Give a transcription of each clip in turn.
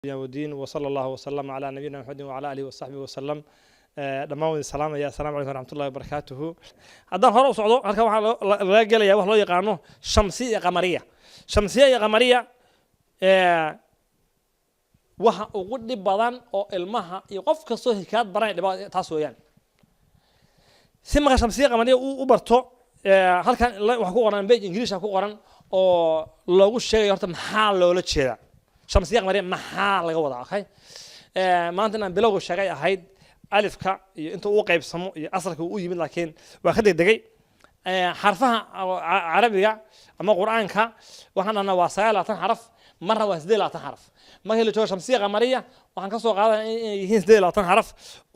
ودين وصلى الله وسلم على نبينا محمد وعلى آله وصحبه وسلم. dhammaan salaam ayaa assalaamu calaykum waraxmatullaahi wabarakaatuhu. haddaan hore u socdo halkan waxaa laga gelayaa wax loo yaqaano shamsiya iyo qamariya. shamsiya iyo qamariya waxa ugu dhib badan oo ilmaha iyo qof kastoo hikaad baran dhibaa taas weeyaan. si marka shamsiya qamariya u barto halkan wax ku qoran page English ku qoran oo loogu sheegayo horta maxaa loola jeedaa shamsiya qamariya maxaa laga wadaa. okay maanta aan bilowga sheegay ahayd alifka iyo inta uu qaybsamo iyo asalka uu yimid laakiin waa ka degdegay xarfaha carabiga ama quraanka waxaan ana waa 9 xaraf marna waa 8 xaraf markii la joogo shamsiya qamariya waxaan ka soo qaadanaa in yihiin 8 xaraf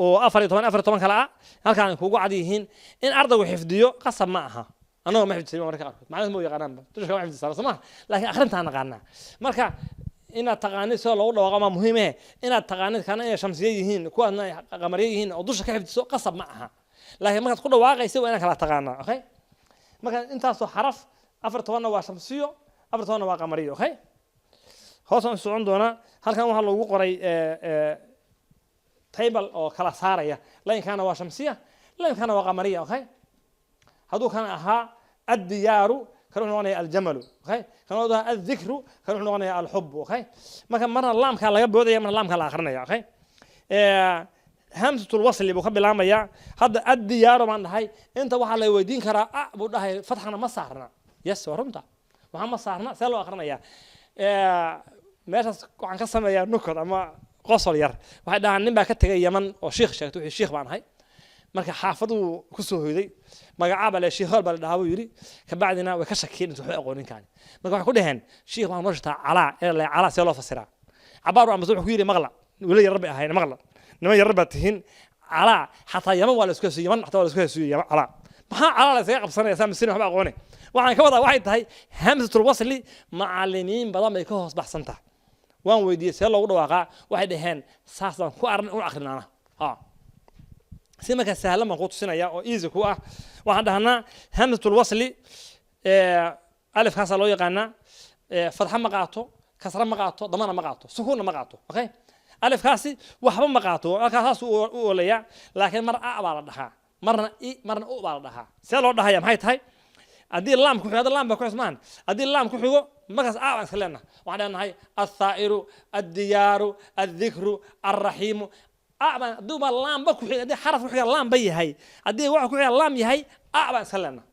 oo 14 kala ah halkaan kuugu cad yihiin in ardaygu xifdiyo qasab ma aha anoo ma xifdiyo marka arko macnaheedu ma yaqaanaan dadka ma xifdiyo sama laakiin akhrinta naqaana marka inaad taqaanid soo loogu dhawaaqo ma muhiim ah inaad taqaanid kana ay shamsiye yihiin kuwaasna qamariye yihiin oo dusha ka xifdiso qasab ma aha laakiin markaad ku dhawaaqayso waa inaad kala taqaanaa. okay marka intaas oo xaraf 14 waa shamsiyo 14 waa qamariye. okay hoosan socon doona halkan waxa lagu qoray table oo kala saaraya laynkana waa shamsiya laynkana waa qamariye. okay haduu kan ahaa ad-diyaaru كانوا نقولنا الجمل. okay كانوا نقولنا الذكر كانوا نقولنا الحب. okay ما مرة اللام كان لا يبود يا مرة اللام كان آخرنا يا okay همزة الوصل اللي بخبي اللام يا هذا الديار من هاي أنت واحد لا يودين كرا بود هاي فتحنا ما صارنا يس ورمتا وهم صارنا سلوا آخرنا يا ماشى عن قسم يا نكر أما قصر ير واحد عن نبى كتجي يمن وشيخ شكله الشيخ بان هاي marka xaafadu ku soo hoyday magacaaba la sheekh bal dhahaw yiri ka bacdina way ka shakeen intuu aqoonin kaan marka waxa ku dhahan sheekh ma marta ala ila ala si loo fasira abaar ama wuxuu ku yiri maqla wala yarba ahayn maqla nima yarba tihin ala hatta yaman wala isku yaman hatta wala isku yaman ala maxaa ala la isaga qabsanaya saamsin waxba aqoonay waxaan ka wadaa waxay tahay hamzatul wasli macallimiin badan bay ka hoos baxsanta waan weydiiyay si loogu dhawaaqa waxay dhaheen saasan ku akhrinana سمك سهل ما قلت سنة يا إيزي كوا واحد هنا همزة الوصل ألف خاصة لو يقعنا فتحة مقاطو كسرة مقاطو ضمانة مقاطو سكون مقاطو. أوكي ألف خاصي وحب مقاطو خاص أولياء لكن مرة أعبار الدها مرة مرة أعبار الدها سهل الدها يا محيط هاي أدي اللام كحي هذا اللام بكويس مان أدي اللام كحيو مقص أعبار خلنا واحد هاي الثائر الديار الذكر الرحيم أعبان دوما اللام بكوحي هذه حرف كوحي اللام بيهاي هذه واحد كوحي اللام يهاي أعبان سلنا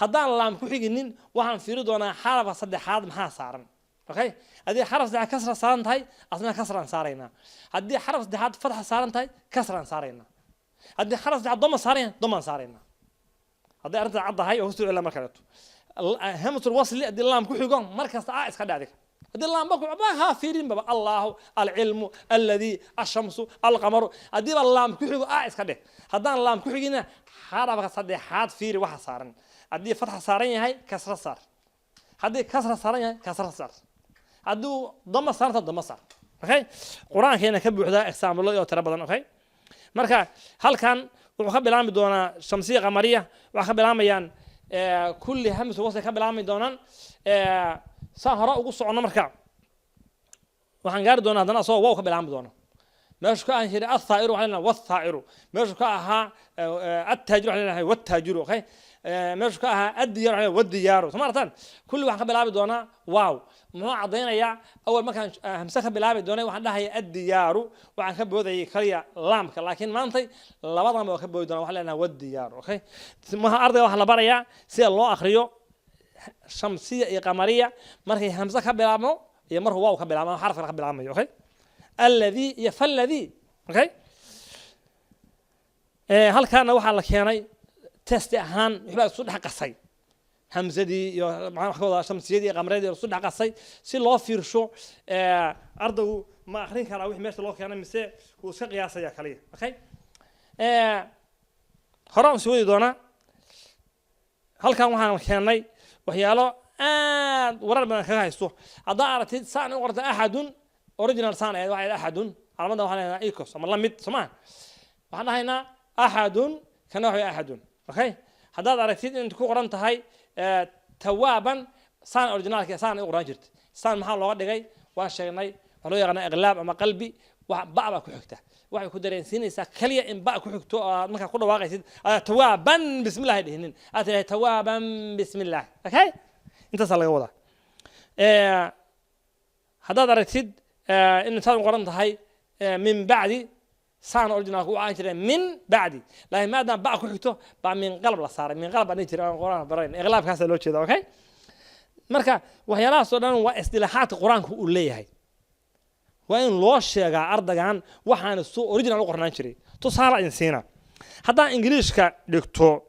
هذا اللام كوحي جنين وهم فيردونا حرف صدق حاد محا صارن. أوكي هذه حرف ده كسر صارن تاي أصلا كسر صارينا هذه حرف ده حاد فتح صارن تاي كسر صارينا هذه حرف ده ضم صارين ضم صارينا هذه أرد عض هاي وهستو إلى مركزته همة الوصل هذه اللام كوحي جون مركز عائس كذلك هذه اللام بقى فيرين بابا الله العلم الذي الشمس القمر هذه اللام كحي قاعد كده هذا اللام كحي جينا حرف صدحات فير واحد صارن هذه فتحة صارين هاي كسر صار هذه كسر صارين هاي كسر صار هذا ضم صار ضم صار. اوكي قرآن هنا كبي وحده اقسام الله يوتر بدن. اوكي مركا هل كان وخبي العام بدون شمسية قمرية وخبي العام يان كل همس وصل خبي العام بدونان سهرة وقصة مركع وحن قارد دونا هذا صو واو قبل عام دونا ماشي كان هنا الثائر علينا والثائر ماشي كاها التاجر علينا والتاجر. اوكي ماشي كاها الديار علينا والديار مرتين كل واحد قبل عام دونا واو ما عضينا يا اول ما كان همسك قبل عام دونا وحن هي الديار وعن خبي وضعي كريا لامك لكن ما انت لبضنا ما خبي دونا وحنا والديار. اوكي ثم ارضي وحنا بريا سي الله اخريو شمسية إيه قمرية مرة همزة كبلامو هي مرة واو كبلامو حرف كبلامو. أوكي الذي يفالذي. أوكي هل كان واحد لك يعني تست أهان يحب صدق قصي همزة دي مع حقوق شمسية دي قمرية دي صدق قصي سي الله فيرشو أرضه ما آخرين كان روح ماشي الله كان مساء وسق ياسيا كليه. أوكي خرام سوي دونا هل كان واحد لك يعني وحياله ورد من كهايستو هذا أردت سان ورد أحد أوريجينال سان يعني واحد أحد على مدى وحنا إيكوس أما الله ميت سمان وحنا هنا أحد كان واحد أحد. أوكي هذا أردت إن تكون قرنت هاي توابا سان أوريجينال كسان أورانجرت سان محل الله دقي واشيناي ولو يغنى إغلاب أما قلبي وبعض كحكته واحد كدرين سينيسا كليا إن بقى كحكته ما كان كل واقع يصير توابا بسم الله هديهن أترى توابا بسم الله أوكي أنت صار وضع هذا درتيد إن صار قرنت هاي من بعد سان أرجنا هو عايشة من بعدي لا ما دام بقى كحكته بقى من قلب لصار من قلب أني ترى القرآن برين إغلاب كاسة لو كذا أوكي مركا وهي لا صدقنا واستلاحات القرآن كلها هاي وإن لوش جا أرض جان وحنا السوق أريدنا القرآن نشري تصار إنسانا حتى إنجليش كدكتور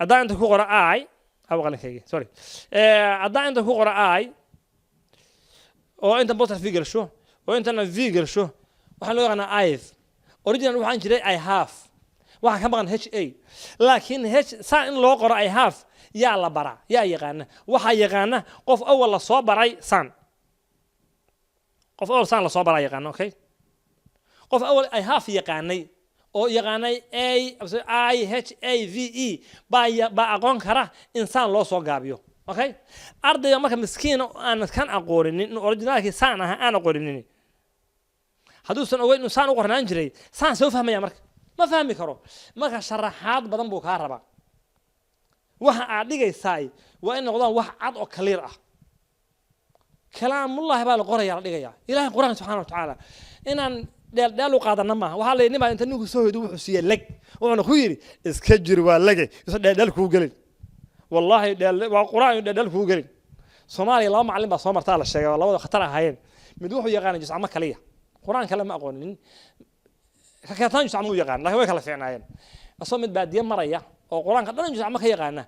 أدا أنت كقرأ آي أو قال كذي سوري أدا أنت كقرأ آي أو أنت بوصل فيجر شو أو أنت أنا فيجر شو وحنا أنا آيف أريدنا وحنا نشري I have وحنا كمان HA لكن سان لو قرأ I have يا الله برا يا يغانا وحا يغانا قف أول صوبراي سان قف أول سان لصوبرا يغانا أوكي قف أول I have يغاني أو يغاني IHAVE با أقول كره إنسان لو صو قابيو أوكي أرض يوم كان مسكين أنا كان أقولني إنه أوريجينال كيسان أنا أقولني هذا سن أول إنسان أقولنا نجري سان سوف فهم يا مرك ما فهمي كرو ما كشرحات بدن بوكاربا waxa aad dhigaysay waa in noqdaan wax cad oo clear ah kalaam Allah baa la qoraya la dhigaya ilaahay quraan subhanahu wa ta'ala inaan deel u qaadana ma waxa la yidhi inta nugu soo hoydo wuxuu siiyay lag wuxuu ku yiri iska jir waa lagay isu deel ku galin wallahi deel waa quraan deel ku galin Soomaaliya laba macallin baa soo martaa la sheegay labada khatar ahaayeen mid wuxuu yaqaan jis ama kaliya quraan kale ma aqoonin ka kaatan jis ama u yaqaan laakiin way kala fiicnaayeen asoo mid baadiye maraya oo quraanka dhan jis ama ka yaqaana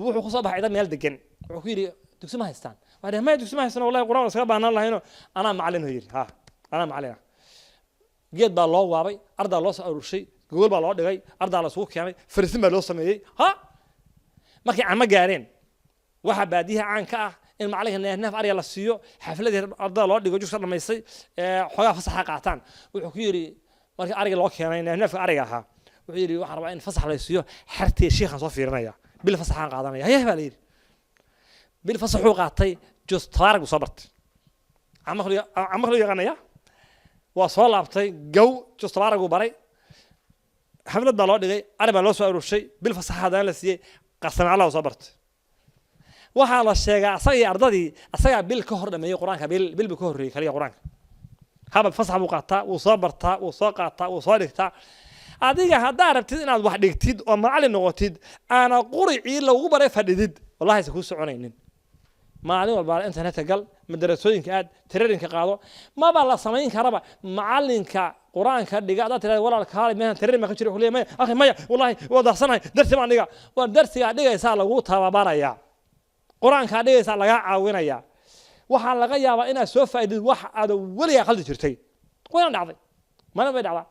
wuxuu ku soo baxay dad meel degan wuxuu ku yiri dugsi ma haystaan waxa ma dugsi ma haystaan wallahi quraan iska baahnaan lahayno ana macallin yiri ha ana macallin geed baa loo waabay arda loo soo urushay gogol baa loo dhigay arda la soo keenay fariisin baa loo sameeyay ha markii ama gaareen waxa baadiyaha caan ka ah in macallinka neef ariya la siiyo xafladii arda loo dhigo jugsa dhamaysay xogaa fasaxa qaataan wuxuu ku yiri markii ariga loo keenay neefka ariga ahaa wuxuu yiri waxaan rabaa in fasax la siiyo xartii sheekhan soo fiirinaya bil fasaxan qaadanaya hayah baa leeyahay bil fasaxu qaatay just taarag soo bartay ama yaqaanaya waa soo laabtay gow just taarag u baray xaflad baa loo dhigay ariba loo soo urushay bil fasaxadan la siiyay qasam Allah soo bartay waxa la sheegay asaga ardadii asaga bil ka hor dhameeyay quraanka bil ka horreeyay kaliya quraanka haba fasax buu qaataa uu soo bartaa uu soo qaataa uu soo dhigtaa adiga hadaa rabtid inaad wax dhigtid oo macallin noqotid ana quricii lagu baray fadhidid wallahi isku soconaynin maalin walba internet gal madrasooyinka aad traininka qaado ma baa la sameyn karaba macallinka quraanka dhiga aad tiraahdo walaal kaali meehan training ma ka jiro xuliyay akhi maya wallahi wadaxsanahay darsi baan dhiga waa darsiga dhigaysa lagu tababaraya quraanka dhigaysa laga caawinaya waxa laga yaabaa inaad soo faa'iidid wax aad waliga qaldi jirtay wayna dhacday mana bay dhacday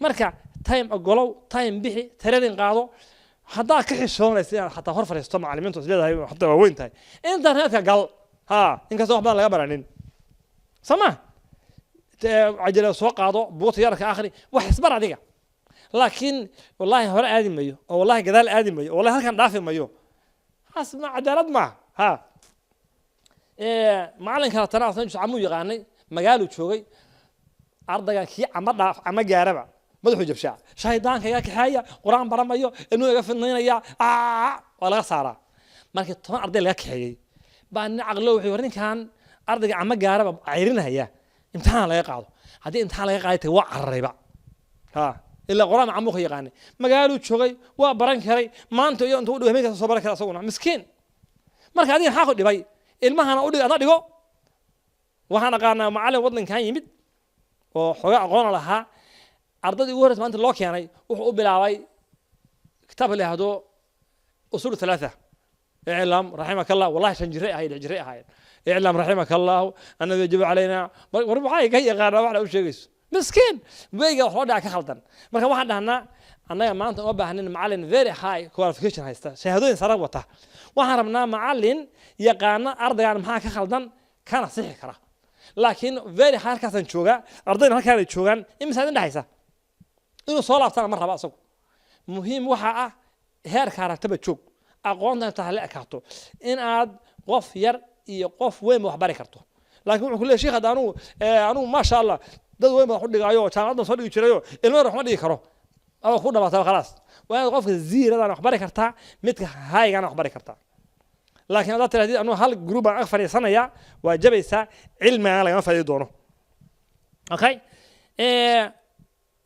marka time ogolow time bixi training qaado hadaa ka xishoonaysa hatta hor fariisto macallimiintu isleedahay hatta waa weyn tahay internetka gal ha inkastoo wax badan laga baranin sama ajira soo qaado buut yarka akhri wax isbar adiga laakiin wallahi hore aadi mayo oo wallahi gadaal aadi mayo wallahi halkan dhaafi mayo asma cadaalad ma ha macallinka tanaasan amu yaqaanay magaalo joogay ardayga kii ama dhaaf ama gaaraba madaxu jabshaa shaydaanka yaa kaxaya quraan baramayo inuu iga fidnaynaya wala saara markii 10 arday laga kaxeeyay baan aqlo wuxuu warinkan ardayga ama gaaraba cayrinaya imtixaan laga qaado hadii imtixaan laga qaaday waa carrayba ha ila quraan amu ka yaqaanay magaalo joogay waa baran karay maanta iyo intuu dhawmay ka soo baran kara asaguna miskiin marka adiga xaq u dhibay ilmahana u dhig ada dhigo waxaan aqaanaa macallin wadankan yimid oo xogaa aqoon lahaa ardadii ugu horreysay maanta loo keenay wuxuu u bilaabay kitaab la yiraahdo usul 3 اعلام رحمك الله والله شنجري هاي جري هاي اعلام رحمك الله انه يجب علينا وربحاي كاي قانا wax u sheegayso miskiin weeyga wax dhaca ka khaldan marka waxaan dhahnaa anaga maanta uma baahnin macallin very high qualification haysta shahaadooyin sare wata waxaan rabnaa macallin yaqaan ardaygan maxaa ka khaldan kana sixi kara laakiin very high halkaasan jooga ardayna halkaan ay joogan imisa dhaxaysa inuu soo laabtana ma raba asagu muhiim waxa ah heerka aragtaba joog aqoonta tahay la ekaato in aad qof yar iyo qof weyn wax bari karto laakiin wuxuu ku leeyahay sheekh anu ma sha Allah dad weyn baa ku dhigaayo jaamacadda soo dhigi jirayo ilmo wax ma dhigi karo ama ku dhamaatay khalaas waa qofka ziirada wax bari kartaa midka haygana wax bari kartaa laakiin hada tiraahdi anu hal group aan fariisanaya waa jabaysa cilmiga laga faa'iido doono okay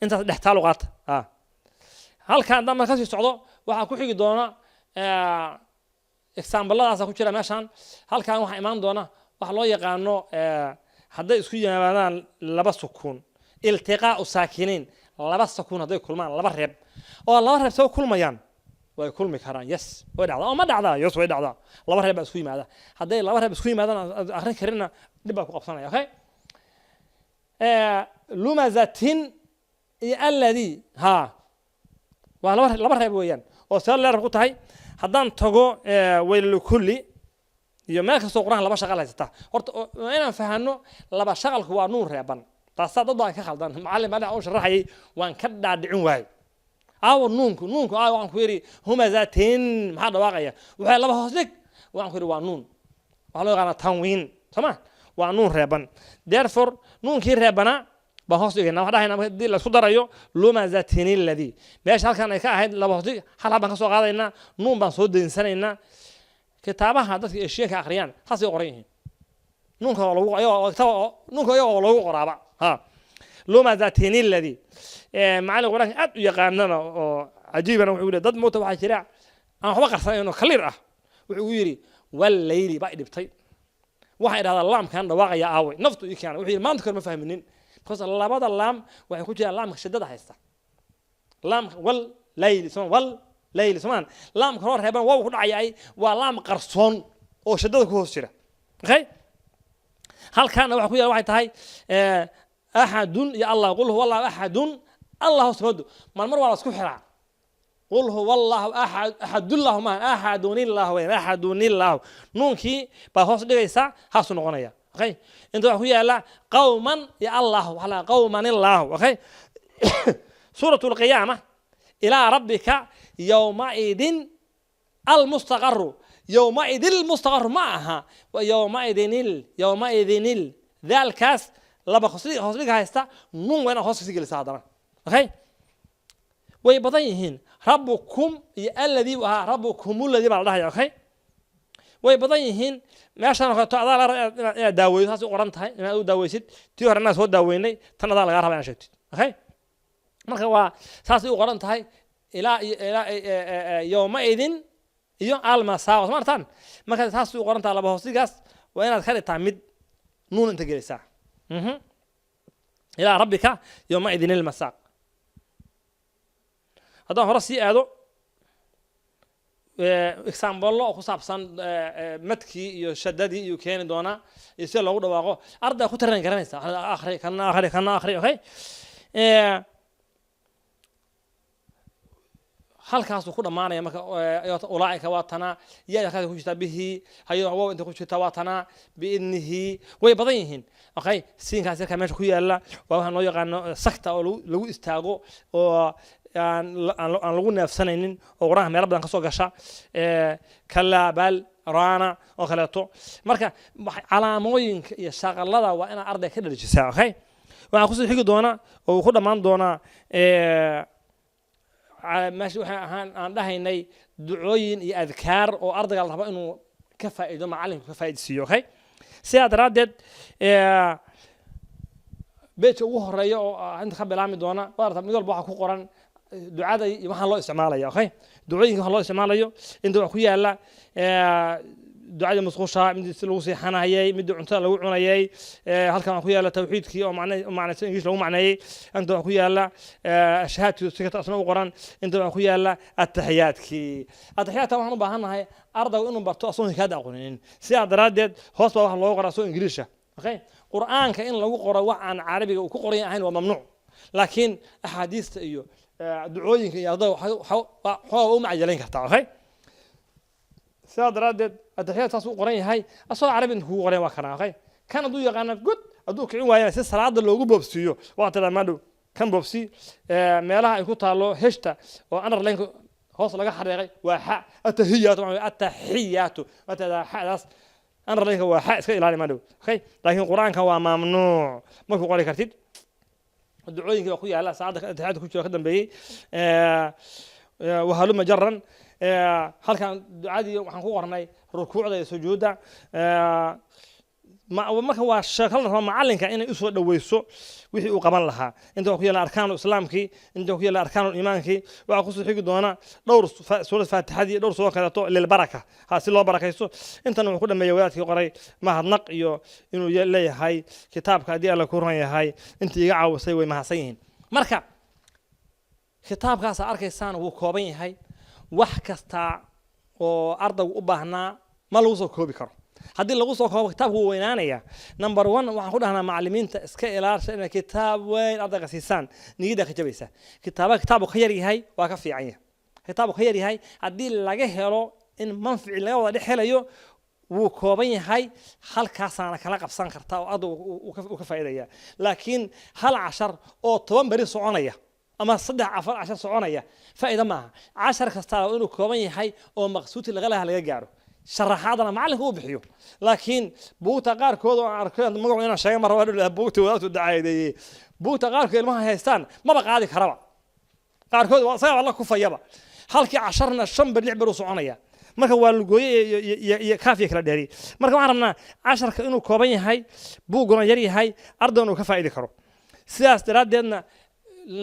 inta dhextaal qaat halkaan dama ka sii socdo waxa ku xigi doona example-ladaas ku jira meeshan halkaan waxa imaan doona wax loo yaqaano hadday isku yimaadaan laba sukuun iltiqaa saakiniin laba sukuun hadday kulmaan laba reeb oo laba reeb soo kulmayaan way kulmi karaan yes way dhacdaa oo ma dhacdaa yes way dhacdaa laba reeb isku yimaada hadday laba reeb isku yimaadaan akhrin karina dib baa ku qabsanaya okay lumazatin iyo alladhi ha waa laba reeb weeyaan oo seel leer ku tahay haddaan tago wayl kulli iyo meel kastoo quraan laba shaqal haysata horta inaan fahanno laba shaqalku waa nuun reeban taas dad baa ka khaldan macallin baa oo sharaxay waan ka dhaadhicin waay nuunku waan ku yiri humazatin maxaa dhawaaqaya waxa laba hoos dhig waan ku yiri waa nuun waxa loo yaqaan tanwiin sama waa nuun reeban therefore nuunkii reebana ba hoos dhigayna waxa dhahayna hadii la isku darayo lumazatin alladhi meesha halkan ay ka ahayd laba hoos dhig hal baan ka soo qaadayna nuun baan soo deynsanayna kitaabaha dadka eeshiyanka akhriyaan taasay qoran yihiin nuunka lagu lagu qoraaba ha lumazatin alladhi macallin quraanka aad u yaqaanana oo ajiibana wuxuu yiri dad moota waxa jira aan waxba qarsanayno kaliir ah wuxuu yiri wal layli ba dhibtay waxa iraada laamkan dhawaaqaya aaway naftu ii keenay wuxuu yiri maanta kor ma fahminin because labada laam waxay ku jiraan laamka shidada haysta laam wal layli wal layli laamka hore reeban waa ku dhacayay waa laam qarsoon oo shidada ku hoos jira okay halkan waxa ku yaala waxay tahay ahadun ya Allah qul huwa Allah ahadun الله سبحانه mar waa la isku xiraa qul huwa Allah ahadullah ma ahadunillah wa ahadunillah nuunkii ba hoos dhigaysa haas noqonaya okay inta wax ku yaala qawman ya Allah wala qawman illah okay suratul qiyamah ila rabbika yawma idin al mustaqarr yawma idil mustaqarr maaha wa yawma idinil dhalkas laba hoos dhiga haysta nuun wana hoos ka gelisa hadana okay way badan yihiin rabbukum ya alladhi wa rabbukum alladhi baa dhahay okay way badan yihiin meeshan oo to adaa la daaweeyo taas u qoran tahay inaad u daaweysid tii horena soo daaweynay tan adaa laga rabaa inaad sheegtid okay marka waa taas u qoran tahay ila yawma idin iyo almasaa martan marka taas u qoran tahay laba hoosigaas waa inaad ka dhigtaa mid nuun inta gelisa ila rabbika yawma idin almasaa هذا هو رأسي هذا example الله خصابسان متكي يشددي يكين دونا يصير له وده واقع أرد أخو ترين كرنيسا كنا آخر أوكي هل كاسو خد معنا يا أولئك واتنا يا كاسو خشت به هاي هو أنت خشت واتنا بإنه ويبضيهن أوكي سين كاسر كمان شو يلا وهو يقان سكتة أو لو استاجو أو aan lagu neefsanaynin oo quraanka meel badan ka soo gasha kala bal raana oo kaleeto marka calaamooyinka iyo shaqalada waa in arday ka dhalijisaa okay waxa ku soo xigi doona oo ku dhamaan doona maashi waxa aan dhahaynay ducooyin iyo adkaar oo ardayga la rabo inuu ka faa'iido macallinka ka faa'iideysiyo okay sidaa daraadeed beej ugu horeeyo oo inta ka bilaami doona waarta mid walba waxa ku qoran ducada waxaan loo isticmaalayaa okay ducooyinka waxaan loo isticmaalayo inta wax ku yaala ducada musqusha mid si lagu seexanayay mid cuntada lagu cunayay halkan wax ku yaala tawxiidkii oo macnaheedu English lagu macneeyay inta wax ku yaala shahaadatu sikata asna u qoran inta wax ku yaala atahiyaadkii waxaan u baahanahay ardaygu inuu barto asoo hikaada aqoonin si daraadeed hoos baa wax loo qoraa soo English okay quraanka in lagu qoro wax aan carabiga ku qoran yahay waa mamnuuc laakiin ahadiista iyo ducooyinka iyo arday waxa u macjalayn kartaa okay sidaa daraadeed ataxiyaad taas u qoran yahay asoo carabi ku qoran waa kana okay kan adu yaqaan good adu kicin waayay si salaada loogu boobsiyo waqtiga maadhow kan boobsi meelaha ay ku taalo heshta oo underline hoos laga xareeqay waa atahiyaatu watada xadaas أنا رأيك هو حق إسكال إلى ما له أوكي لكن القرآن كان ممنوع ما في قولي كرتيد الدعوة يمكن أخوي على سعادة اتحاد كل شيء خدم به وهلم جرا هل كان دعادي وحنقول قرناي ركوع ذي سجودة ما هو الشكل هو معلن كأنه يسوى دويسو وحي وقبل لها أنت أخوي الأركان الإسلام كي أنت أخوي الأركان الإيمان كي وأخص الحق دونا دور سورة فاتحة دور سورة كذا للبركة هاسي الله بركة يسوع أنت أنا كل ما يويات يقرأي ما هالنق إنه يلي هاي كتاب كدي على كورنيا هاي أنت يقع وسوي ما هسين مركب كتاب كاس أركيسان هو كوبين هاي وحكستا وأرض وأبهنا ما لوصل كوبي كرو هذه اللي وصل كوبي كتاب هو وينانية نمبر 1 وحنقول هنا معلمين إسكيلار شيء كتاب وين أرض قسيسان نيجي كتابيسه كتاب خيري هاي وكفي عينه كتاب خيري هاي هذه اللي جهله إن منفع اللي هو ده حليه وكوبين هاي هل كاسانا كلا قبسان كرتا وأدو وكفايدة لكن هل 10 أو 8 بري صعونية أما صدق 10 صعونية فإذا ما 10 كاستاو إنه كوبين هاي أو مقصود اللي غلها اللي جاره شرح هذا معلق هو بحيو لكن بوتا قار كودو أركان مقعنا شيء مرة ولا بوتا ولا تدعي دي بوتا قار كلمة هيستان ما بقى هذه خرابة قار كودو صاير والله كفاية halkii 10 shan bariic baro soconaya marka waa lugooye kaafiya kala dheeri marka waxaan rabnaa 10ka inuu kooban yahay buuguna yar yahay ardayna uu ka faa'iidi karo sidaas daraadeedna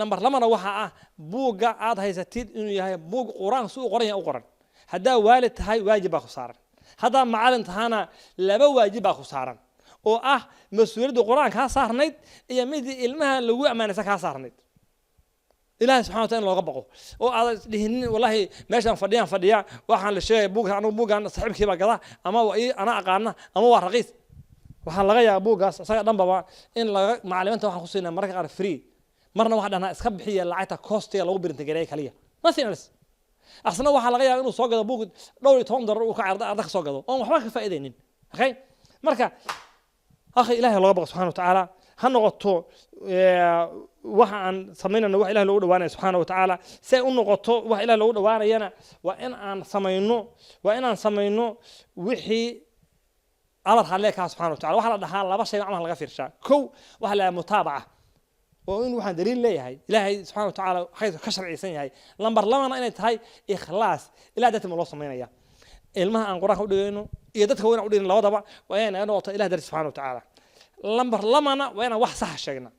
number 2 waxa ah buuga aad haysatid inuu yahay buug quraan soo qoran yahay u qoran hadaa waalid tahay waajib ku saaran hadaa macallin tahana laba waajib ku saaran oo ah mas'uuliyadda quraanka ka saarnayd iyo mid ilmaha lagu amaanaysa ka saarnayd إلهي سبحانه وتعالى لو قبقوا وهذا والله ماشي فديان وحن الشيء بوق أنا صاحب كيف كذا أما هو أنا أقارنه أما هو رخيص وحن لغاية بوق صاير دم بابا إن معلمته وحن خصينا مرة قال فري مرة واحد أنا أسكب حية لعيتها كوستي لو بنت جريء كليه ما سينرس أصلا وحن لغاية إنه صاقد بوق دوري تندر وكعرض أرضك صاقده أو محبك فائدين أخي مرة أخي إلهي الله قبق سبحانه وتعالى هنقطه waxaan sameynaa wax Ilaahay loogu dhawaanayo subhanahu wa ta'ala say u noqoto wax Ilaahay loogu dhawaanayana waa in aan sameeyno wixii Allah xalay ka subhanahu wa ta'ala waxa la dhahaa laba shay macna laga fiirshaa kow waxa la mutaabaca oo in waxaan daliil leeyahay Ilaahay subhanahu wa ta'ala xayso ka sharciisan yahay lambar 2 inay tahay ikhlaas ilaa dadka loo sameeynaya ilmaha aan quraanka u dhigayno iyo dadka weyn u dhigin labadaba waa inay noqoto Ilaahay dar subhanahu wa ta'ala lambar 2 waa inaan wax sax sheegna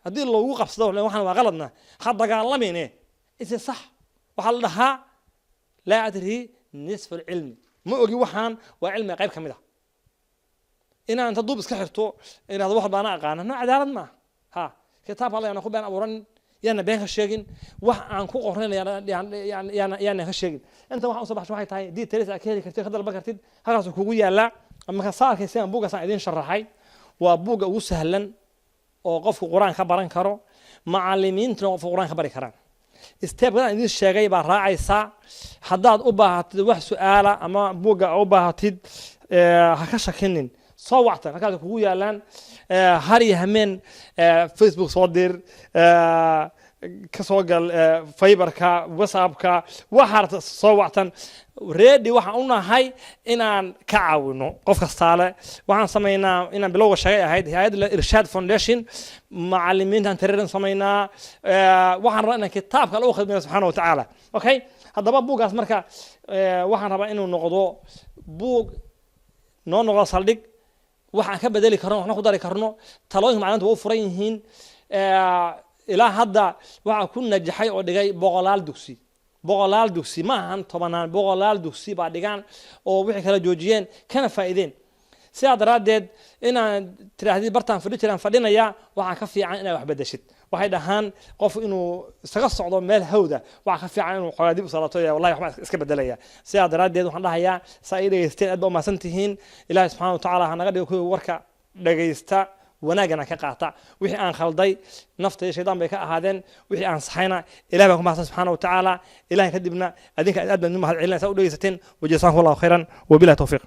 هذه اللي وقف صدق وحنا وغلطنا حد قال لمين إذا صح وحلها لا أدري نصف العلم ما أجي وحن وعلم غير كمله إن أنت تضوب سكحته إن هذا واحد بنا قانا نعدل ما ها كتاب الله أنا خبنا أوران يعني بين هالشيء وحن كو قرنا يعني هالشيء أنت واحد صباح شو هاي تاي دي ثلاثة أكيد كتير خد البكرتين هذا سكوجي لا أما كسار كيسان بوجا ساعدين شرحي وبوجا وسهلا oo qofku quraan ka baran karo macallimiintu qofku quraan ka bari karaan isteebkan idin sheegay baa raacaysa hadaad u baahatid wax su'aala ama buuga u baahatid ha ka shakinin soo wacta halkaas kugu yaalaan har yahameen Facebook soo dir ka soo gal Fiberka WhatsAppka waxaad soo wactan reedi waxa u nahay inaan ka caawino qof kastaale waxaan sameeynaa inaan bilowga shaqay ahayd hay'adda Irshad Foundation macallimiintan tareerin sameeynaa waxaan rabaa inaan kitaabka loo khidmeeyo subhanahu wa ta'ala okay hadaba buugaas marka waxaan rabaa inuu noqdo buug noo noqdo saldhig waxaan ka bedeli karno waxna ku dari karno talooyinka macallimiintu waa furan yihiin ilaa hadda waxa ku najaxay oo dhigay boqolaal dugsi ma ahan tobanaan boqolaal dugsi baa dhigaan oo wixii kala joojiyeen kana faa'iideen sidaa daraadeed inaan tiraahdii bartaan fadhinaya waxaa ka fiican inaad wax bedeshid waxay dhahaan qof inuu isaga socdo meel hawda waxaa ka fiican inuu qoraal dib u salaato wallahi waxba iska bedelaya sidaa daraadeed waxaan dhahayaa saa ii dhageysteen aad baa umahadsan tihiin ilaahay subxaanahu wa tacaala ha naga dhigo kuwa warka dhageysta wanaagana ka qaata wixii aan khalday nafta iyo shaydaan bay ka ahaadeen wixii aan saxayna ilaahay baa ku mahadsan subxaanahu wa tacaala ilaahay kadibna adinka aad baan u mahad celinaysaa u dhageysateen wajazaakumullahu khayran wabillahi tawfiiq